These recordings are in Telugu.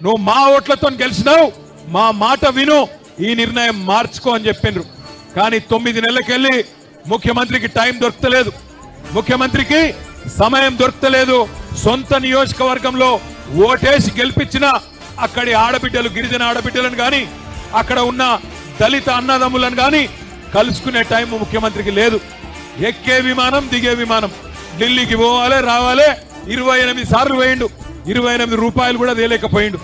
నువ్వు మా ఓట్లతో గెలిచినావు, మా మాట విను, ఈ నిర్ణయం మార్చుకో అని చెప్పిండ్రు. కానీ 9 నెలలకెళ్ళి ముఖ్యమంత్రికి టైం దొరకలేదు, ముఖ్యమంత్రికి సమయం దొరకలేదు. సొంత నియోజకవర్గంలో ఓటేసి గెలిపించిన అక్కడి ఆడబిడ్డలు, గిరిజన ఆడబిడ్డలను గాని, అక్కడ ఉన్న దళిత అన్నదమ్ములను గాని కలుసుకునే టైం ముఖ్యమంత్రికి లేదు. ఎక్కే విమానం, దిగే విమానం, ఢిల్లీకి పోవాలి రావాలి 28 సార్లు వేయండు, 28 రూపాయలు కూడా తేలేకపోయిండు.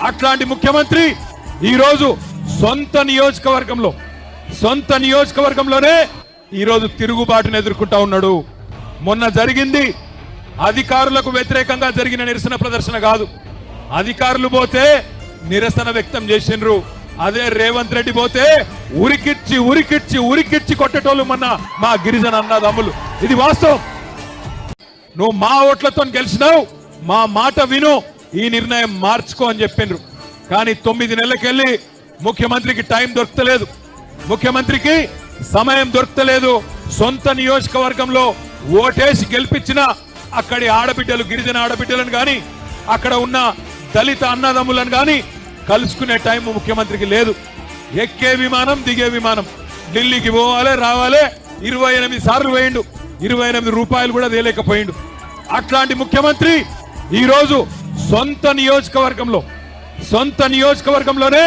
అట్లాంటి ముఖ్యమంత్రి ఈరోజు సొంత నియోజకవర్గంలోనే ఈరోజు తిరుగుబాటును ఎదుర్కొంటా ఉన్నాడు. మొన్న జరిగింది అధికారులకు వ్యతిరేకంగా జరిగిన నిరసన ప్రదర్శన కాదు, అధికారులు పోతే నిరసన వ్యక్తం చేసిండ్రు. అదే రేవంత్ రెడ్డి పోతే ఉరికిచ్చి కొట్టేటోళ్ళు మొన్న మా గిరిజన అన్నదమ్ములు. ఇది వాస్తవం. నువ్వు మా ఓట్లతో గెలిచినావు, మా మాట విను, ఈ నిర్ణయం మార్చుకో అని చెప్పిండ్రు. కానీ 9 నెలలకెళ్ళి ముఖ్యమంత్రికి టైం దొరకలేదు, ముఖ్యమంత్రికి సమయం దొరకలేదు. సొంత నియోజకవర్గంలో ఓటేసి గెలిపించిన అక్కడి ఆడబిడ్డలు, గిరిజన ఆడబిడ్డలను గాని, అక్కడ ఉన్న దళిత అన్నదమ్ములను గాని కలుసుకునే టైం ముఖ్యమంత్రికి లేదు. ఎక్కే విమానం, దిగే విమానం, ఢిల్లీకి పోవాలి రావాలి 28 సార్లు వేయండు, 28 రూపాయలు కూడా తేలేకపోయిండు. అట్లాంటి ముఖ్యమంత్రి ఈరోజు సొంత నియోజకవర్గంలోనే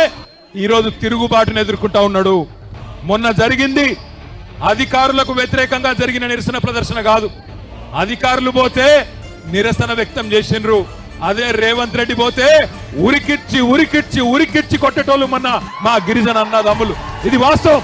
ఈరోజు తిరుగుబాటును ఎదుర్కొంటా ఉన్నాడు. మొన్న జరిగింది అధికారులకు వ్యతిరేకంగా జరిగిన నిరసన ప్రదర్శన కాదు, అధికారులు పోతే నిరసన వ్యక్తం చేసిండ్రు. అదే రేవంత్ రెడ్డి పోతే ఉరికిచ్చి కొట్టేటోళ్ళు మొన్న మా గిరిజన అన్నదమ్ములు. ఇది వాస్తవం.